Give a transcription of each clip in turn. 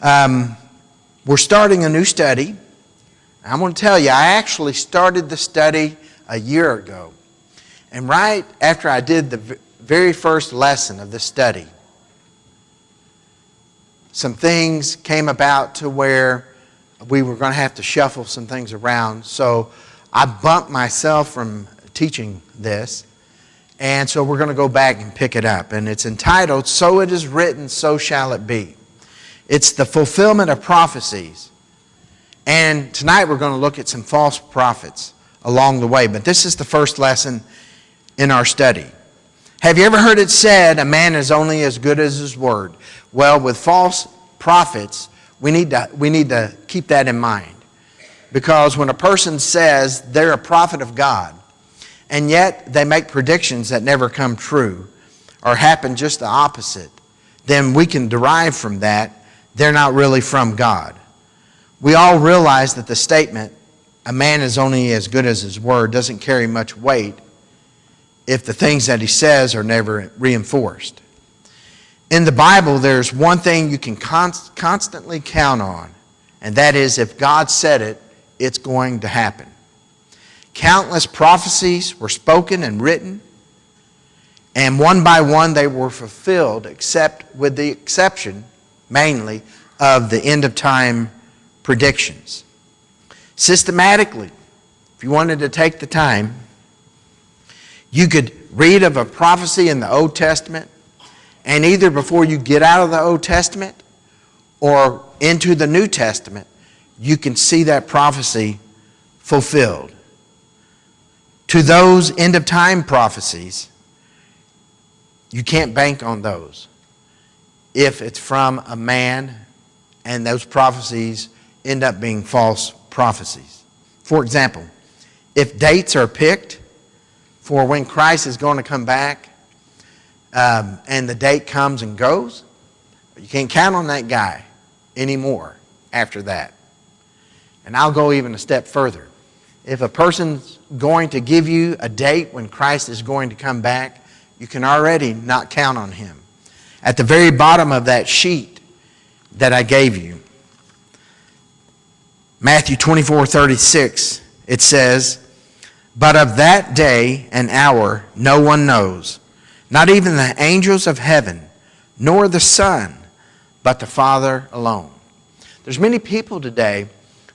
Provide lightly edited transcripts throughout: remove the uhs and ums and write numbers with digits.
We're starting a new study. I'm going to tell you, I actually started the study a year ago. And right after I did the very first lesson of this study, some things came about to where we were going to have to shuffle some things around. So I bumped myself from teaching this. And so we're going to go back and pick it up. And it's entitled, So It Is Written, So Shall It Be. It's the fulfillment of prophecies. And tonight we're going to look at some false prophets along the way. But this is the first lesson in our study. Have you ever heard it said, a man is only as good as his word? Well, with false prophets, we need to keep that in mind. Because when a person says they're a prophet of God, and yet they make predictions that never come true, or happen just the opposite, then we can derive from that they're not really from God. We all realize that the statement, a man is only as good as his word, doesn't carry much weight if the things that he says are never reinforced. In the Bible, there's one thing you can constantly count on, and that is if God said it, it's going to happen. Countless prophecies were spoken and written, and one by one they were fulfilled, except with the exception, mainly, of the end of time predictions. Systematically, if you wanted to take the time, you could read of a prophecy in the Old Testament, and either before you get out of the Old Testament or into the New Testament, you can see that prophecy fulfilled. To those end of time prophecies, you can't bank on those if it's from a man and those prophecies end up being false prophecies. For example, if dates are picked for when Christ is going to come back and the date comes and goes, you can't count on that guy anymore after that. And I'll go even a step further. If a person's going to give you a date when Christ is going to come back, you can already not count on him. At the very bottom of that sheet that I gave you, Matthew 24:36, it says, But of that day and hour no one knows, not even the angels of heaven, nor the Son, but the Father alone. There's many people today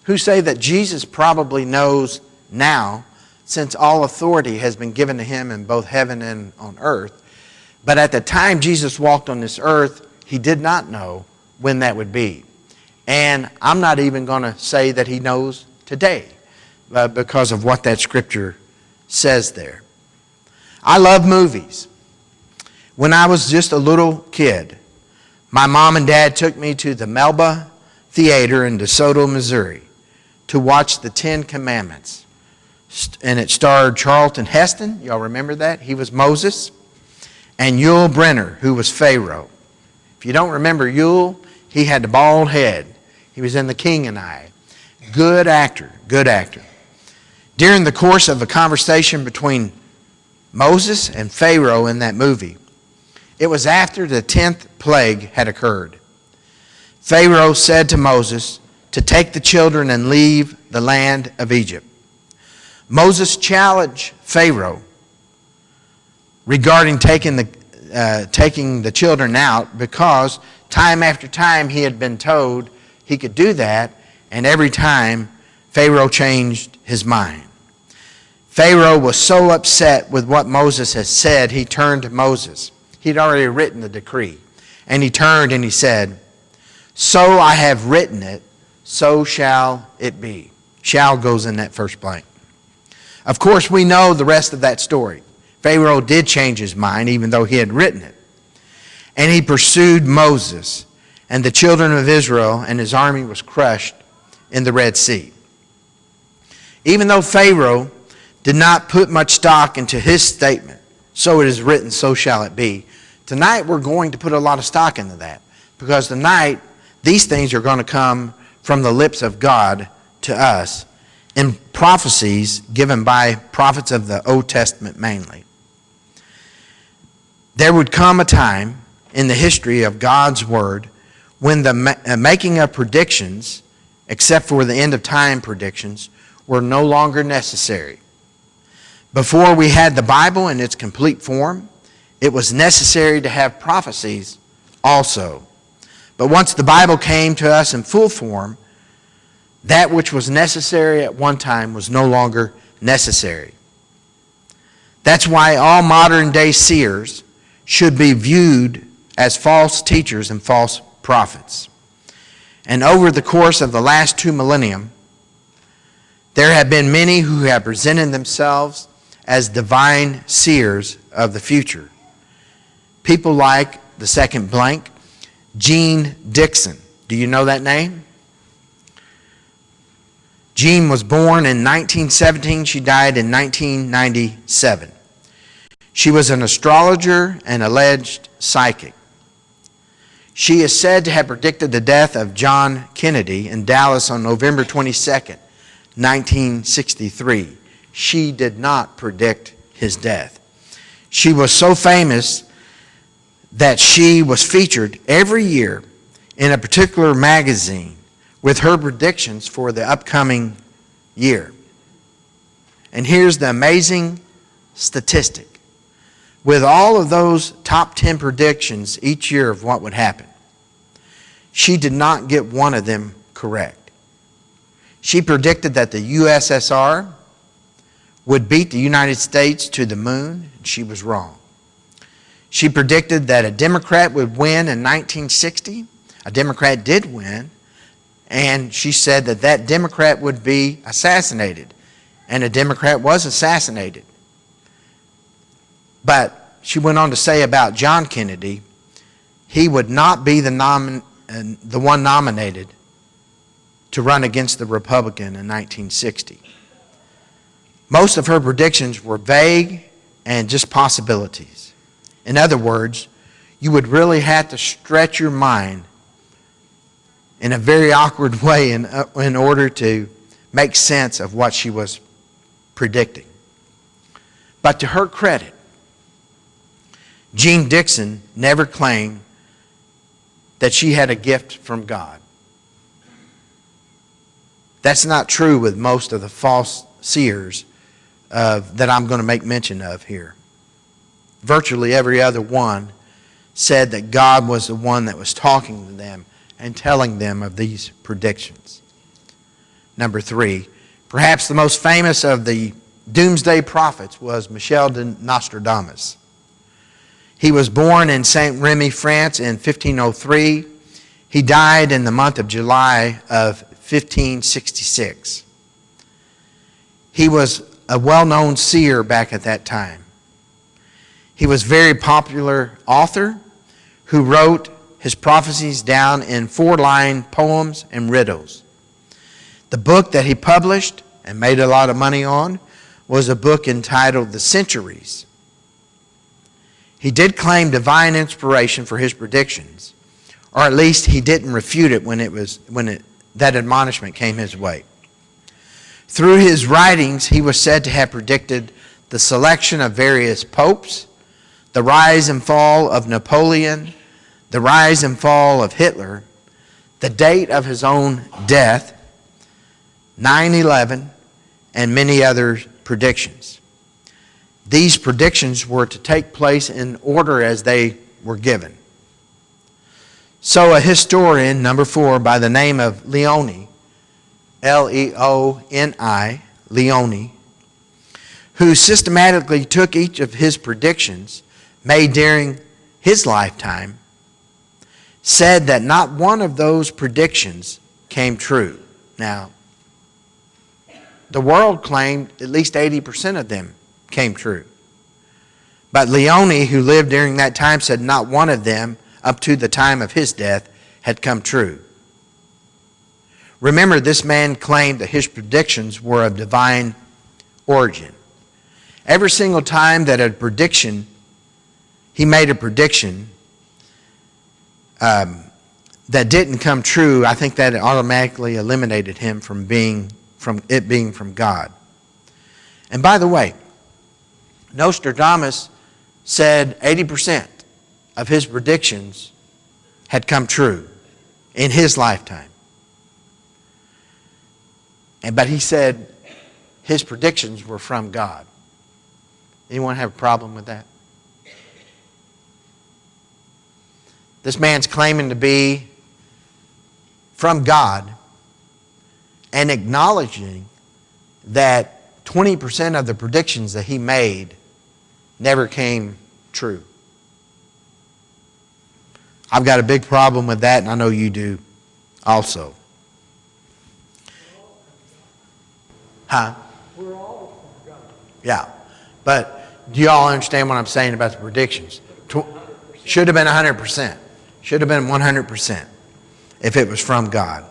who say that Jesus probably knows now, since all authority has been given to him in both heaven and on earth. But at the time Jesus walked on this earth, he did not know when that would be. And I'm not even going to say that he knows today because of what that scripture says there. I love movies. When I was just a little kid, my mom and dad took me to the Melba Theater in DeSoto, Missouri, to watch the Ten Commandments. And it starred Charlton Heston. Y'all remember that? He was Moses. And Yul Brynner, who was Pharaoh. If you don't remember Yul, he had the bald head. He was in The King and I. Good actor, good actor. During the course of a conversation between Moses and Pharaoh in that movie, it was after the 10th plague had occurred. Pharaoh said to Moses to take the children and leave the land of Egypt. Moses challenged Pharaoh regarding taking the children out because time after time he had been told he could do that, and every time Pharaoh changed his mind. Pharaoh was so upset with what Moses had said, he turned to Moses. He'd already written the decree. And he turned and he said, So I have written it, so shall it be. Shall goes in that first blank. Of course, we know the rest of that story. Pharaoh did change his mind, even though he had written it. And he pursued Moses and the children of Israel, and his army was crushed in the Red Sea. Even though Pharaoh did not put much stock into his statement, so it is written, so shall it be, tonight we're going to put a lot of stock into that. Because tonight, these things are going to come from the lips of God to us in prophecies given by prophets of the Old Testament mainly. There would come a time in the history of God's Word when the making of predictions, except for the end of time predictions, were no longer necessary. Before we had the Bible in its complete form, it was necessary to have prophecies also. But once the Bible came to us in full form, that which was necessary at one time was no longer necessary. That's why all modern day seers should be viewed as false teachers and false prophets. And over the course of the last 2 millennium, there have been many who have presented themselves as divine seers of the future. People like the second blank, Jean Dixon. Do you know that name? Jean was born in 1917. She died in 1997. She was an astrologer and alleged psychic. She is said to have predicted the death of John Kennedy in Dallas on November 22nd, 1963. She did not predict his death. She was so famous that she was featured every year in a particular magazine with her predictions for the upcoming year. And here's the amazing statistic. With all of those top 10 predictions each year of what would happen, she did not get one of them correct. She predicted that the USSR would beat the United States to the moon, and she was wrong. She predicted that a Democrat would win in 1960. A Democrat did win, and she said that that Democrat would be assassinated, and a Democrat was assassinated. But she went on to say about John Kennedy, he would not be the one nominated to run against the Republican in 1960. Most of her predictions were vague and just possibilities. In other words, you would really have to stretch your mind in a very awkward way in order to make sense of what she was predicting. But to her credit, Jean Dixon never claimed that she had a gift from God. That's not true with most of the false seers that I'm going to make mention of here. Virtually every other one said that God was the one that was talking to them and telling them of these predictions. Number 3, perhaps the most famous of the doomsday prophets was Michel de Nostradamus. He was born in Saint Remy, France in 1503. He died in the month of July of 1566. He was a well-known seer back at that time. He was a very popular author who wrote his prophecies down in 4-line poems and riddles. The book that he published and made a lot of money on was a book entitled The Centuries. He did claim divine inspiration for his predictions, or at least he didn't refute it when that admonishment came his way. Through his writings, he was said to have predicted the selection of various popes, the rise and fall of Napoleon, the rise and fall of Hitler, the date of his own death, 9/11, and many other predictions. These predictions were to take place in order as they were given. So a historian, number 4, by the name of Leoni, Leoni, Leoni, who systematically took each of his predictions made during his lifetime, said that not one of those predictions came true. Now, the world claimed at least 80% of them came true. But Leoni, who lived during that time, said not one of them, up to the time of his death, had come true. Remember, this man claimed that his predictions were of divine origin. Every single time that he made a prediction that didn't come true, I think that it automatically eliminated him from being from God. And by the way, Nostradamus said 80% of his predictions had come true. in his lifetime. But he said his predictions were from God. Anyone have a problem with that? This man's claiming to be from God and acknowledging that 20% of the predictions that he made never came true. I've got a big problem with that, and I know you do also. Huh? We're all from God. Yeah. But do you all understand what I'm saying about the predictions? Should have been 100%. Should have been 100% if it was from God.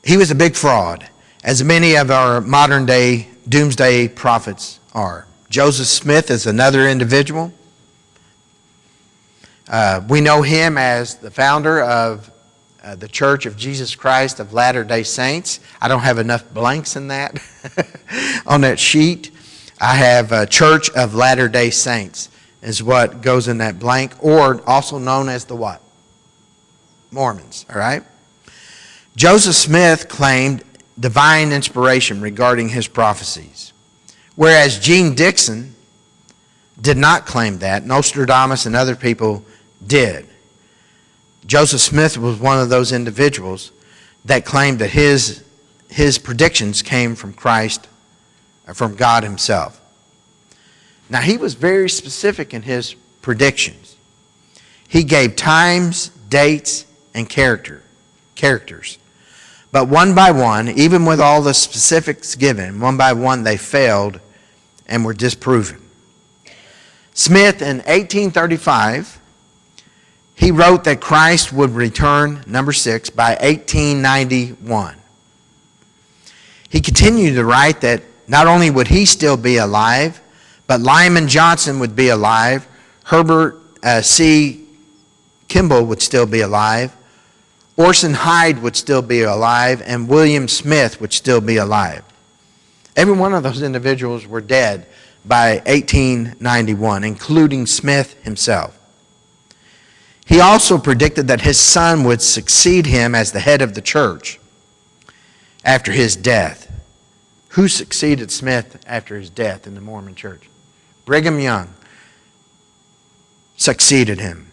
He was a big fraud, as many of our modern day doomsday prophets are. Joseph Smith is another individual. We know him as the founder of the Church of Jesus Christ of Latter-day Saints. I don't have enough blanks in that on that sheet. I have Church of Latter-day Saints is what goes in that blank, or also known as the what? Mormons, all right? Joseph Smith claimed divine inspiration regarding his prophecies, whereas Gene Dixon did not claim that. Nostradamus and other people did. Joseph Smith was one of those individuals that claimed that his predictions came from Christ, from God himself. Now, he was very specific in his predictions. He gave times, dates, and characters. But one by one, even with all the specifics given, one by one they failed and were disproven. Smith, in 1835, he wrote that Christ would return, number 6, by 1891. He continued to write that not only would he still be alive, but Lyman Johnson would be alive, Herbert C. Kimball would still be alive, Orson Hyde would still be alive, and William Smith would still be alive. Every one of those individuals were dead by 1891, including Smith himself. He also predicted that his son would succeed him as the head of the church after his death. Who succeeded Smith after his death in the Mormon church? Brigham Young succeeded him.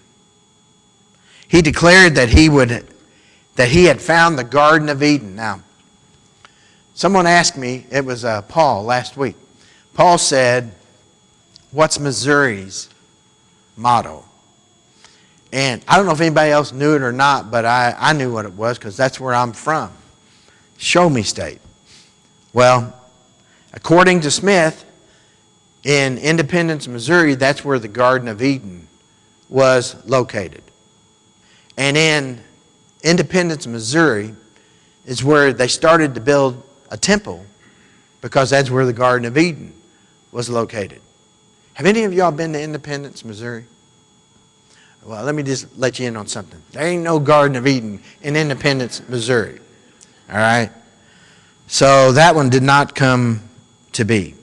He declared that he had found the Garden of Eden. Now, someone asked me, it was Paul last week. Paul said, "What's Missouri's motto?" And I don't know if anybody else knew it or not, but I knew what it was because that's where I'm from. Show me state. Well, according to Smith, in Independence, Missouri, that's where the Garden of Eden was located. And in Independence, Missouri, is where they started to build a temple because that's where the Garden of Eden was located. Have any of y'all been to Independence, Missouri? Well, let me just let you in on something. There ain't no Garden of Eden in Independence, Missouri. All right? So that one did not come to be.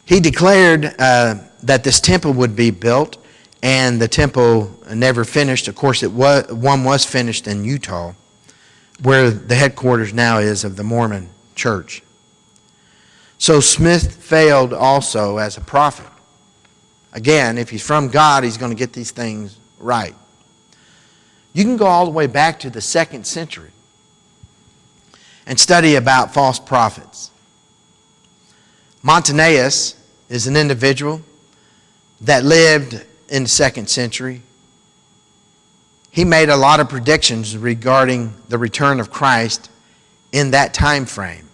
He declared that this temple would be built, and the temple never finished. Of course, one was finished in Utah, where the headquarters now is of the Mormon Church. So Smith failed also as a prophet. Again, if he's from God, he's going to get these things right. You can go all the way back to the 2nd century and study about false prophets. Montanus is an individual that lived in the 2nd century. He made a lot of predictions regarding the return of Christ in that time frame.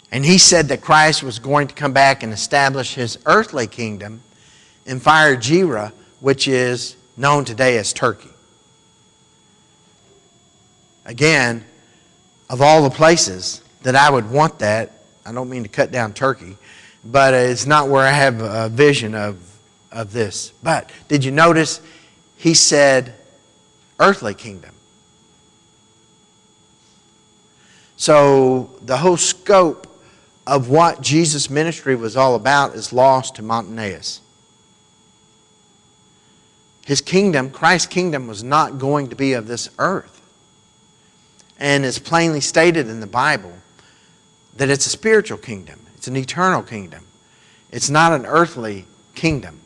And he said that Christ was going to come back and establish his earthly kingdom in Fire-Jira, which is known today as Turkey. Again, of all the places that I would want that, I don't mean to cut down Turkey, but it's not where I have a vision of this. But did you notice he said earthly kingdom? So the whole scope of what Jesus' ministry was all about is lost to Montanus. His kingdom, Christ's kingdom, was not going to be of this earth. And it's plainly stated in the Bible that it's a spiritual kingdom. It's an eternal kingdom. It's not an earthly kingdom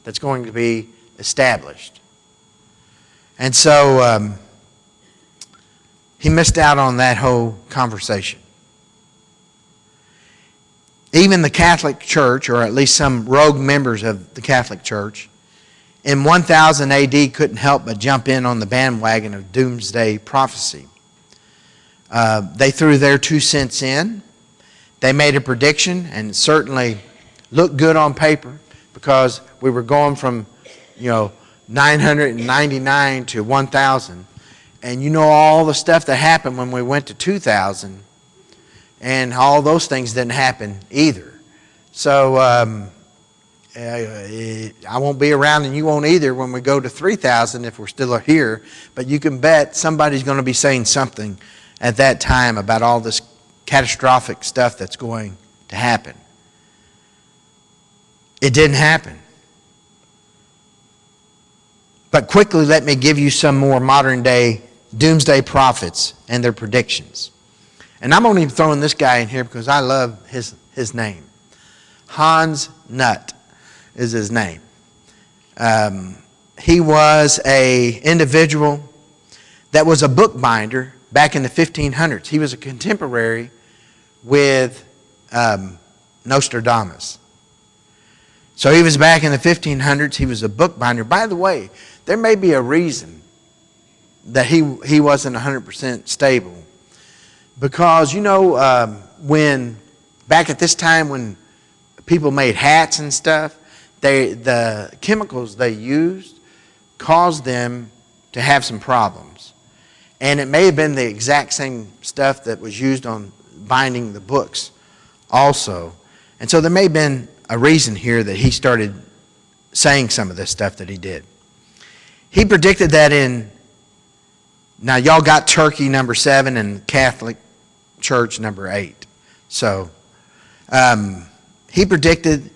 that's going to be established. And so he missed out on that whole conversation. Even the Catholic Church, or at least some rogue members of the Catholic Church, in 1000 AD couldn't help but jump in on the bandwagon of doomsday prophecy. They threw their 2 cents in. They made a prediction, and it certainly looked good on paper because we were going from 999 to 1,000. And you know all the stuff that happened when we went to 2,000, and all those things didn't happen either. So I won't be around and you won't either when we go to 3,000 if we're still here. But you can bet somebody's going to be saying something at that time about all this catastrophic stuff that's going to happen. It didn't happen. But quickly, let me give you some more modern day doomsday prophets and their predictions. And I'm only throwing this guy in here because I love his name. Hans Nutt is his name. He was an individual that was a bookbinder back in the 1500s. He was a contemporary with Nostradamus. So he was back in the 1500s. He was a bookbinder. By the way, there may be a reason that he wasn't 100% stable. Because, when back at this time when people made hats and stuff, the chemicals they used caused them to have some problems. And it may have been the exact same stuff that was used on binding the books also. And so there may have been a reason here that he started saying some of this stuff that he did. He predicted that now y'all got Turkey number 7 and Catholic Church number 8. So he predicted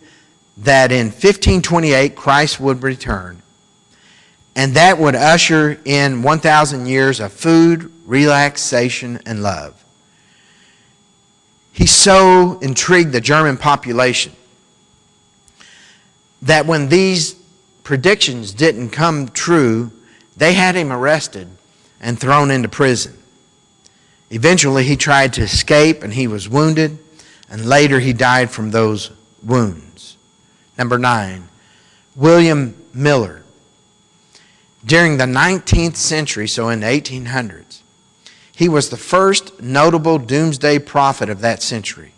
that in 1528 Christ would return, and that would usher in 1,000 years of food, relaxation, and love. He so intrigued the German population that when these predictions didn't come true, they had him arrested and thrown into prison. Eventually, he tried to escape, and he was wounded, and later he died from those wounds. Number 9, William Miller. During the 19th century, so in the 1800s, he was the first notable doomsday prophet of that century.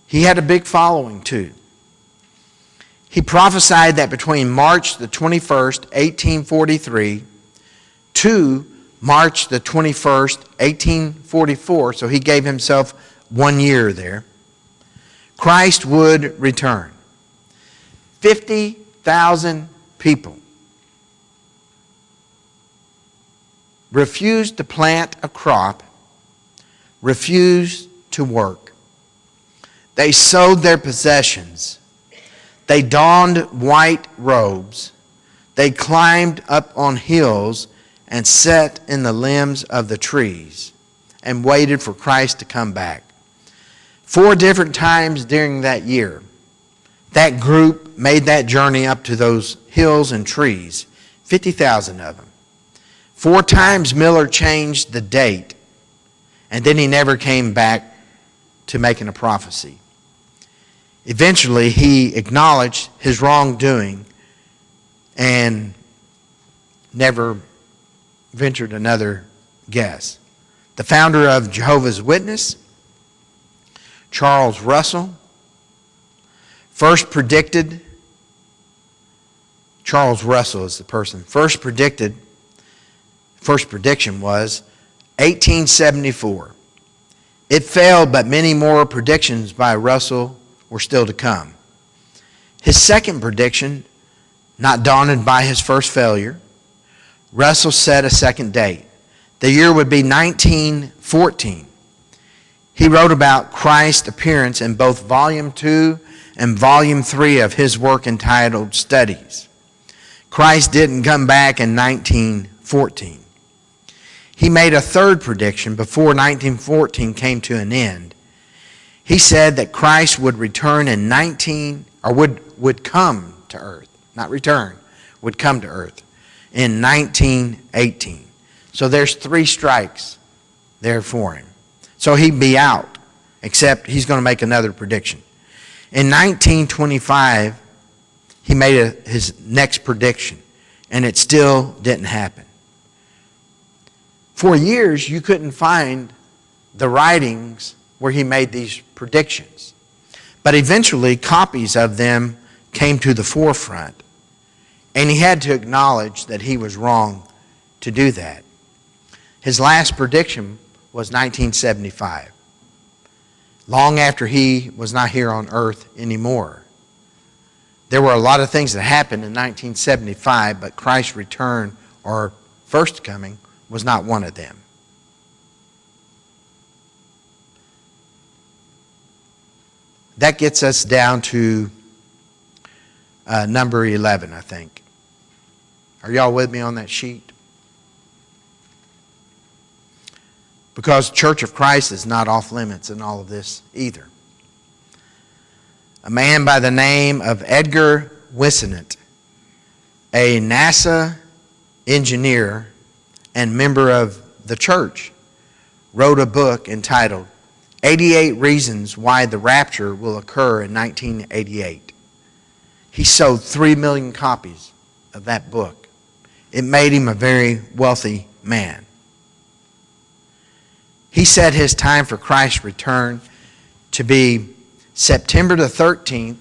He had a big following, too. He prophesied that between March the 21st, 1843, to March the 21st, 1844, so he gave himself 1 year there, Christ would return. 50,000 people refused to plant a crop, refused to work. They sold their possessions. They donned white robes. They climbed up on hills and sat in the limbs of the trees and waited for Christ to come back. 4 different times during that year, that group made that journey up to those hills and trees, 50,000 of them. 4 times Miller changed the date, and then he never came back to making a prophecy. Eventually, he acknowledged his wrongdoing and never ventured another guess. The founder of Jehovah's Witness, Charles Russell, Charles Russell is the person, first prediction was 1874. It failed, but many more predictions by Russell were still to come. His second prediction, not daunted by his first failure, Russell set a second date. The year would be 1914. He wrote about Christ's appearance in both Volume 2 and Volume 3 of his work entitled Studies. Christ didn't come back in 1914. He made a third prediction before 1914 came to an end. He said that Christ would return in would come to earth, not return, would come to earth in 1918. So there's 3 strikes there for him. So he'd be out, except he's going to make another prediction. In 1925, he made his next prediction, and it still didn't happen. For years, you couldn't find the writings where he made these predictions. But eventually, copies of them came to the forefront, and he had to acknowledge that he was wrong to do that. His last prediction was 1975, long after he was not here on earth anymore. There were a lot of things that happened in 1975, but Christ's return, or first coming, was not one of them. That gets us down to number 11, I think. Are y'all with me on that sheet? Because Church of Christ is not off limits in all of this either. A man by the name of Edgar Whisenant, a NASA engineer and member of the church, wrote a book entitled 88 Reasons Why the Rapture Will Occur in 1988. He sold 3 million copies of that book. It made him a very wealthy man. He set his time for Christ's return to be September the 13th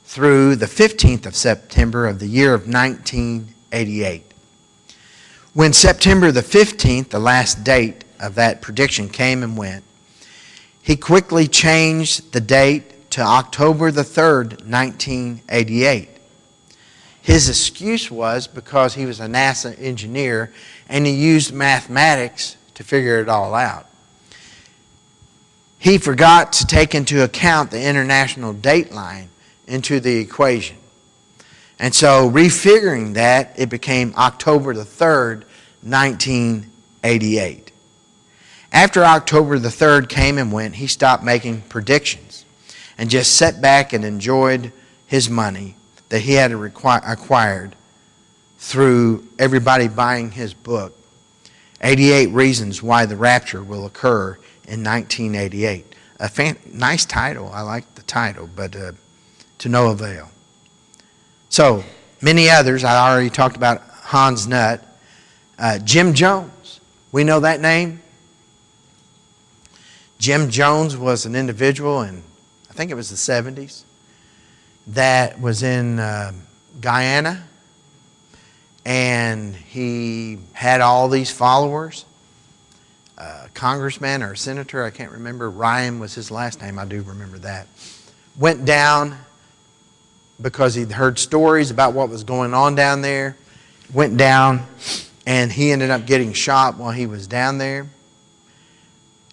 through the 15th of September of the year of 1988. When September the 15th, the last date of that prediction, came and went, he quickly changed the date to October the 3rd, 1988. His excuse was because he was a NASA engineer and he used mathematics to figure it all out. He forgot to take into account the international date line into the equation. And so, refiguring that, it became October the 3rd, 1988. After October the 3rd came and went, he stopped making predictions and just sat back and enjoyed his money that he had acquired through everybody buying his book, 88 Reasons Why the Rapture Will Occur in 1988. Nice title. I like the title, but to no avail. So, many others. I already talked about Hans Nutt. Jim Jones. We know that name. Jim Jones was an individual in, I think it was the 70s, that was in Guyana, and he had all these followers. A congressman or a senator, I can't remember. Ryan was his last name, I do remember that. Went down because he'd heard stories about what was going on down there. Went down, and he ended up getting shot while he was down there.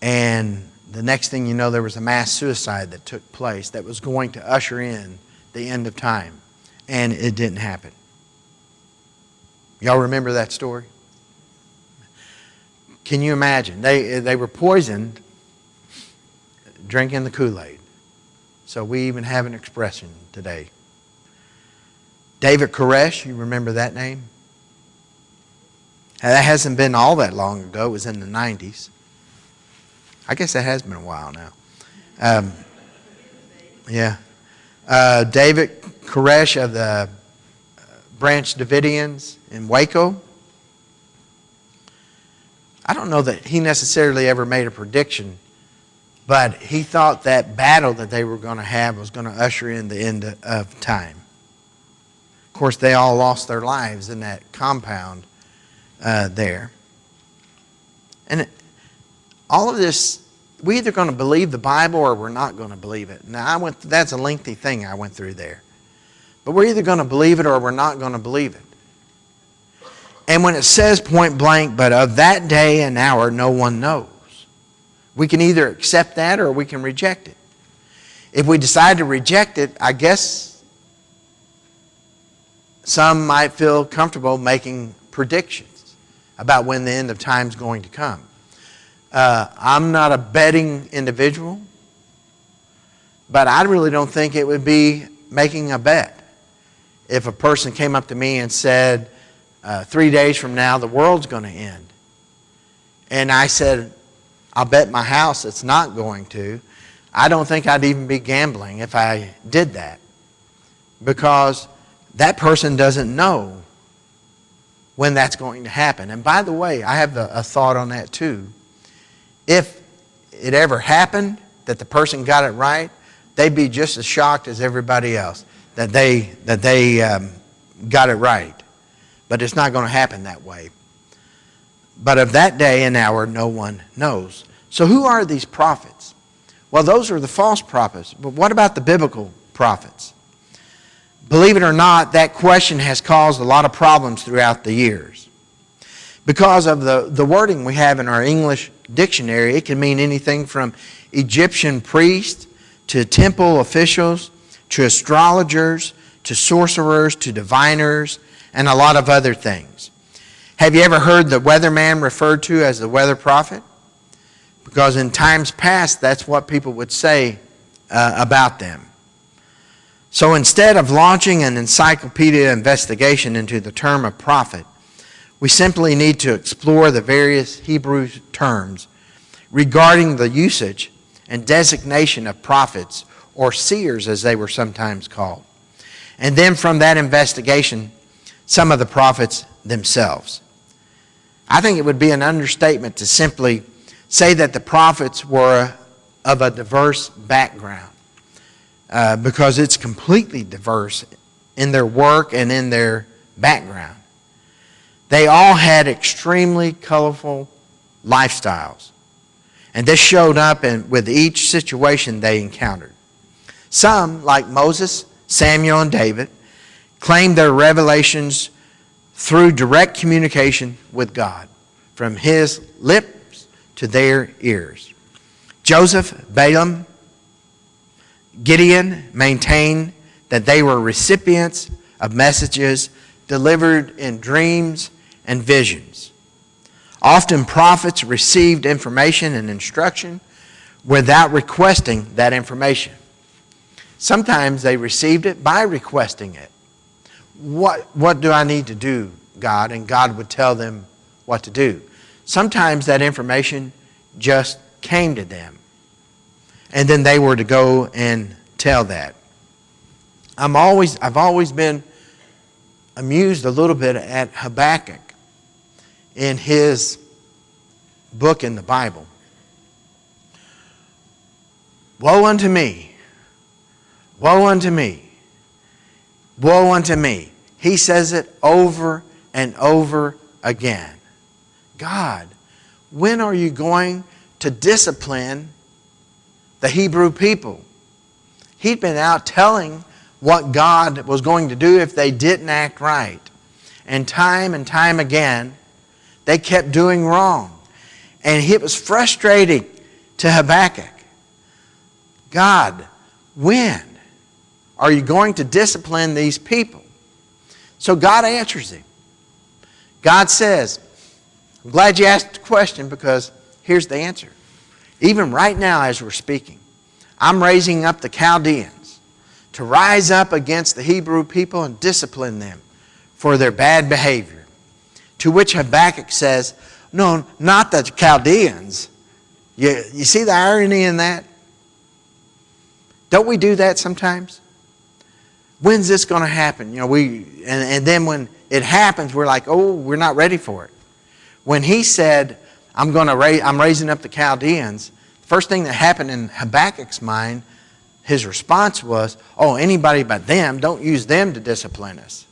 And the next thing you know, there was a mass suicide that took place that was going to usher in the end of time. And it didn't happen. Y'all remember that story? Can you imagine? They were poisoned drinking the Kool-Aid. So we even have an expression today. David Koresh, you remember that name? That hasn't been all that long ago. It was in the 90s. I guess that has been a while now. David Koresh of the Branch Davidians in Waco. I don't know that he necessarily ever made a prediction, but he thought that battle that they were going to have was going to usher in the end of time. Of course, they all lost their lives in that compound there. And all of this, we're either going to believe the Bible or we're not going to believe it. Now, that's a lengthy thing I went through there. But we're either going to believe it or we're not going to believe it. And when it says point blank, but of that day and hour no one knows, we can either accept that or we can reject it. If we decide to reject it, I guess some might feel comfortable making predictions about when the end of time is going to come. I'm not a betting individual, but I really don't think it would be making a bet if a person came up to me and said, 3 days from now the world's going to end. And I said, I'll bet my house it's not going to. I don't think I'd even be gambling if I did that, because that person doesn't know when that's going to happen. And by the way, I have a thought on that too. If it ever happened that the person got it right, they'd be just as shocked as everybody else that they got it right. But it's not going to happen that way. But of that day and hour, no one knows. So who are these prophets? Well, those are the false prophets. But what about the biblical prophets? Believe it or not, that question has caused a lot of problems throughout the years. Because of the wording we have in our English dictionary, it can mean anything from Egyptian priests to temple officials to astrologers to sorcerers to diviners and a lot of other things. Have you ever heard the weatherman referred to as the weather prophet? Because in times past, that's what people would say about them. So instead of launching an encyclopedia investigation into the term of prophet, we simply need to explore the various Hebrew terms regarding the usage and designation of prophets, or seers as they were sometimes called. And then from that investigation, some of the prophets themselves. I think it would be an understatement to simply say that the prophets were of a diverse background, because it's completely diverse in their work and in their background. They all had extremely colorful lifestyles, and this showed up with each situation they encountered. Some, like Moses, Samuel, and David, claimed their revelations through direct communication with God, from his lips to their ears. Joseph, Balaam, Gideon maintained that they were recipients of messages delivered in dreams and visions. Often prophets received information and instruction without requesting that information. Sometimes they received it by requesting it. What do I need to do, God? And God would tell them what to do. Sometimes that information just came to them, and then they were to go and tell that. I've always been amused a little bit at Habakkuk in his book in the Bible. Woe unto me! Woe unto me! Woe unto me! He says it over and over again. God, when are you going to discipline the Hebrew people? He'd been out telling what God was going to do if they didn't act right. And time again, they kept doing wrong. And it was frustrating to Habakkuk. God, when are you going to discipline these people? So God answers him. God says, I'm glad you asked the question, because here's the answer. Even right now as we're speaking, I'm raising up the Chaldeans to rise up against the Hebrew people and discipline them for their bad behavior. To which Habakkuk says, no, not the Chaldeans. You see the irony in that? Don't we do that sometimes? When's this going to happen? And then when it happens, we're like, oh, we're not ready for it. When he said, I'm raising up the Chaldeans, the first thing that happened in Habakkuk's mind, his response was, oh, anybody but them, don't use them to discipline us.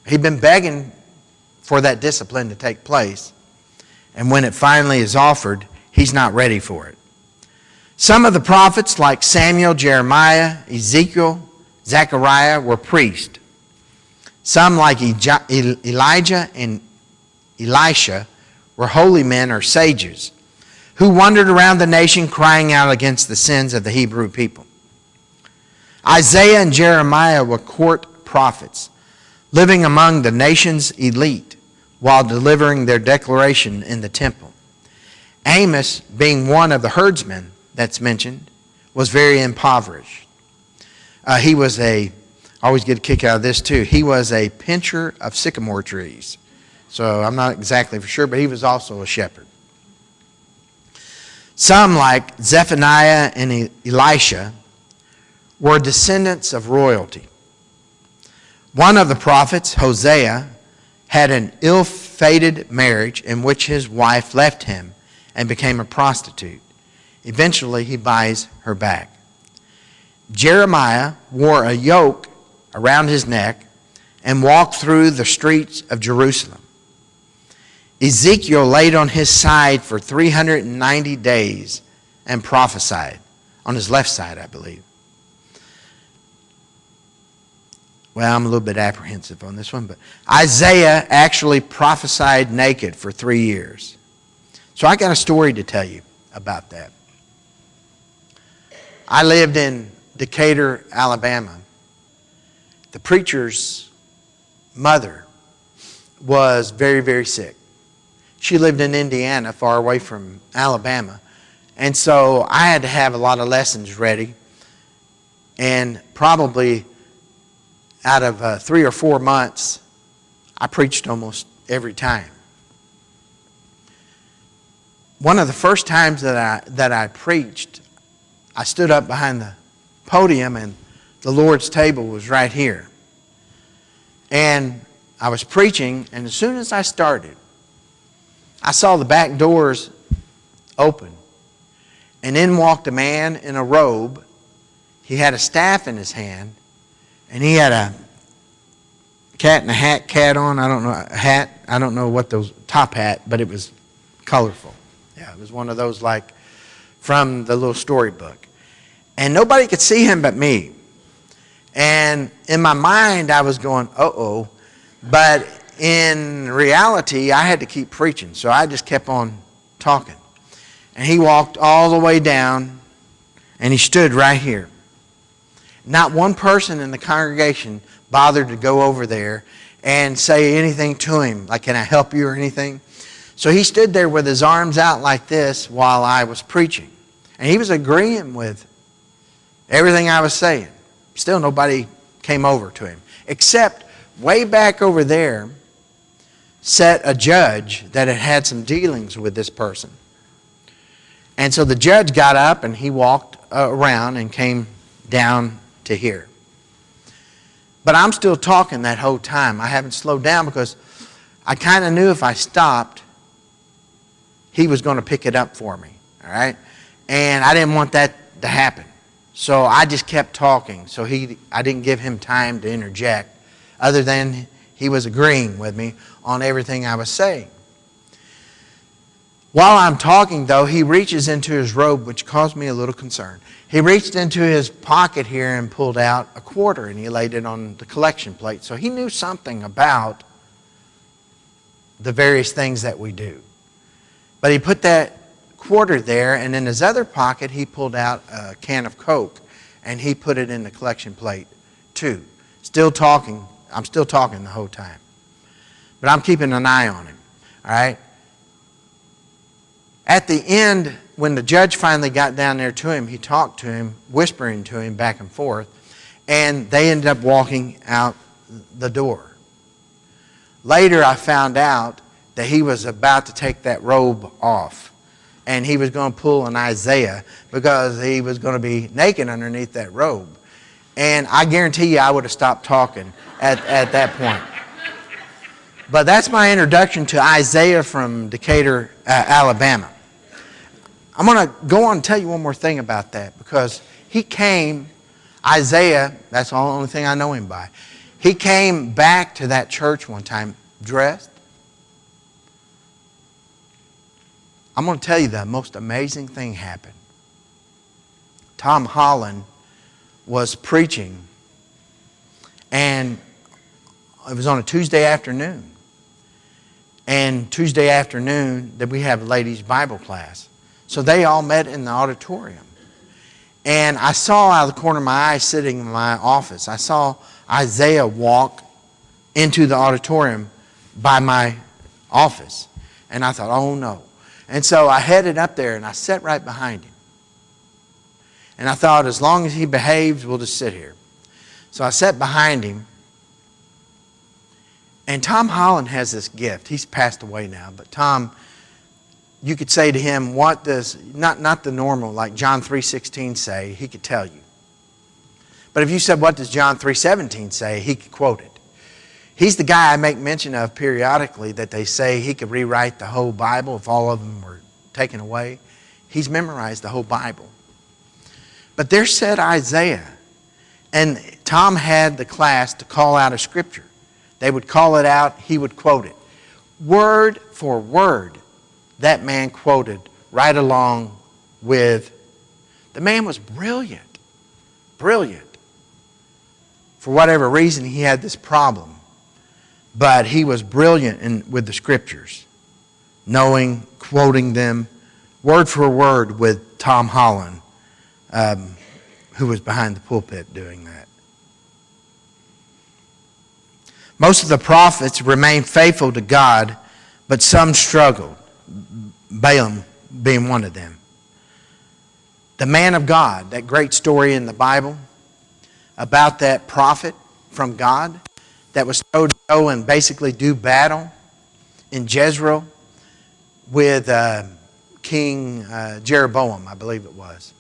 He'd been begging for that discipline to take place. And when it finally is offered, he's not ready for it. Some of the prophets like Samuel, Jeremiah, Ezekiel, Zechariah were priests. Some like Elijah and Elisha were holy men or sages who wandered around the nation crying out against the sins of the Hebrew people. Isaiah and Jeremiah were court prophets. living among the nation's elite while delivering their declaration in the temple. Amos, being one of the herdsmen that's mentioned, was very impoverished. He was I always get a kick out of this too, he was a pincher of sycamore trees. So I'm not exactly for sure, but he was also a shepherd. Some, like Zephaniah and Elisha, were descendants of royalty. One of the prophets, Hosea, had an ill-fated marriage in which his wife left him and became a prostitute. Eventually, he buys her back. Jeremiah wore a yoke around his neck and walked through the streets of Jerusalem. Ezekiel laid on his side for 390 days and prophesied, on his left side, I believe. Well, I'm a little bit apprehensive on this one, but Isaiah actually prophesied naked for 3 years. So I got a story to tell you about that. I lived in Decatur, Alabama. The preacher's mother was very, very sick. She lived in Indiana, far away from Alabama. And so I had to have a lot of lessons ready. And probably out of 3 or 4 months, I preached almost every time. One of the first times that I preached, I stood up behind the podium and the Lord's table was right here. And I was preaching, and as soon as I started, I saw the back doors open. And in walked a man in a robe. He had a staff in his hand, and he had a cat in a hat on. I don't know, a hat. I don't know what those, top hat, but it was colorful. Yeah, it was one of those like from the little storybook. And nobody could see him but me. And in my mind, I was going, uh-oh. But in reality, I had to keep preaching. So I just kept on talking. And he walked all the way down, and he stood right here. Not one person in the congregation bothered to go over there and say anything to him, like, can I help you or anything? So he stood there with his arms out like this while I was preaching. And he was agreeing with everything I was saying. Still nobody came over to him. Except way back over there sat a judge that had had some dealings with this person. And so the judge got up and he walked around and came down to here. But I'm still talking that whole time. I haven't slowed down because I kind of knew if I stopped, he was going to pick it up for me. All right? And I didn't want that to happen. So I just kept talking. So I didn't give him time to interject, other than he was agreeing with me on everything I was saying. While I'm talking, though, he reaches into his robe, which caused me a little concern. He reached into his pocket here and pulled out a quarter, and he laid it on the collection plate. So he knew something about the various things that we do. But he put that quarter there, and in his other pocket, he pulled out a can of Coke, and he put it in the collection plate, too. Still talking. I'm still talking the whole time. But I'm keeping an eye on him, all right? At the end, when the judge finally got down there to him, he talked to him, whispering to him back and forth, and they ended up walking out the door. Later, I found out that he was about to take that robe off, and he was going to pull an Isaiah because he was going to be naked underneath that robe. And I guarantee you I would have stopped talking at that point. But that's my introduction to Isaiah from Decatur, Alabama. I'm going to go on and tell you one more thing about that, because he came, Isaiah, that's the only thing I know him by. He came back to that church one time dressed. I'm going to tell you the most amazing thing happened. Tom Holland was preaching, and it was on a Tuesday afternoon. And Tuesday afternoon, that we have ladies' Bible class. So they all met in the auditorium. And I saw out of the corner of my eye, sitting in my office, I saw Isaiah walk into the auditorium by my office. And I thought, oh no. And so I headed up there and I sat right behind him. And I thought, as long as he behaves, we'll just sit here. So I sat behind him. And Tom Holland has this gift. He's passed away now. But Tom, you could say to him, what does, not the normal, like John 3:16 say, he could tell you. But if you said, what does John 3:17 say, he could quote it. He's the guy I make mention of periodically that they say he could rewrite the whole Bible if all of them were taken away. He's memorized the whole Bible. But there said Isaiah, and Tom had the class to call out a scripture. They would call it out, he would quote it. Word for word, that man quoted right along with. The man was brilliant. Brilliant. For whatever reason, he had this problem. But he was brilliant with the scriptures, knowing, quoting them, word for word with Tom Holland, who was behind the pulpit doing that. Most of the prophets remained faithful to God, but some struggled, Balaam being one of them. The man of God, that great story in the Bible about that prophet from God that was told to go and basically do battle in Jezreel with King Jeroboam, I believe it was.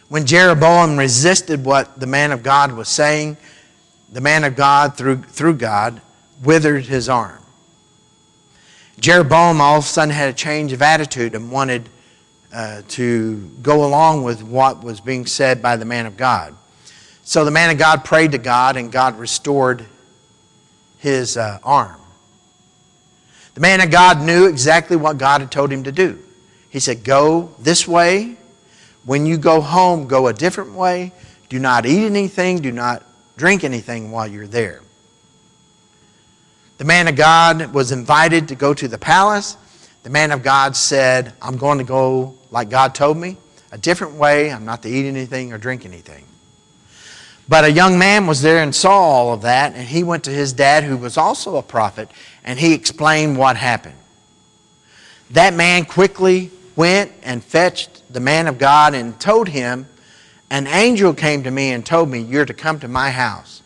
When Jeroboam resisted what the man of God was saying, the man of God, through God, withered his arm. Jeroboam all of a sudden had a change of attitude and wanted to go along with what was being said by the man of God. So the man of God prayed to God, and God restored his arm. The man of God knew exactly what God had told him to do. He said, go this way. When you go home, go a different way. Do not eat anything. Do not drink anything while you're there. The man of God was invited to go to the palace. The man of God said, I'm going to go like God told me, a different way. I'm not to eat anything or drink anything. But a young man was there and saw all of that, and he went to his dad, who was also a prophet, and he explained what happened. That man quickly went and fetched the man of God and told him, an angel came to me and told me, you're to come to my house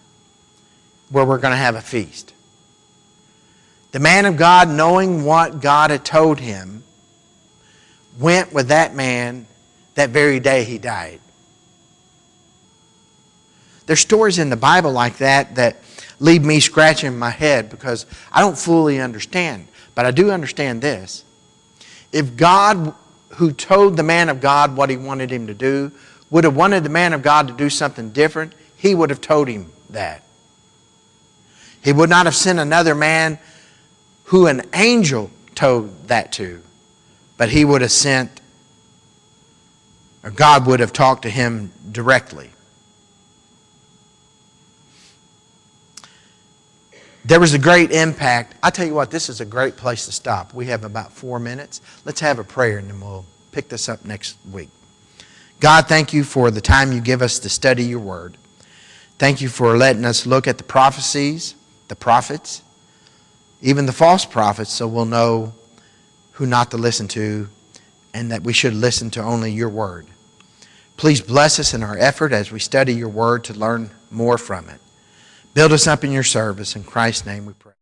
where we're going to have a feast. The man of God, knowing what God had told him, went with that man. That very day he died. There's stories in the Bible like that leave me scratching my head because I don't fully understand. But I do understand this. If God, who told the man of God what he wanted him to do, would have wanted the man of God to do something different, he would have told him that. He would not have sent another man who an angel told that to, but he would have sent, or God would have talked to him directly. There was a great impact. I tell you what, this is a great place to stop. We have about 4 minutes. Let's have a prayer and then we'll pick this up next week. God, thank you for the time you give us to study your word. Thank you for letting us look at the prophecies, the prophets, even the false prophets, so we'll know who not to listen to and that we should listen to only your word. Please bless us in our effort as we study your word to learn more from it. Build us up in your service. In Christ's name we pray.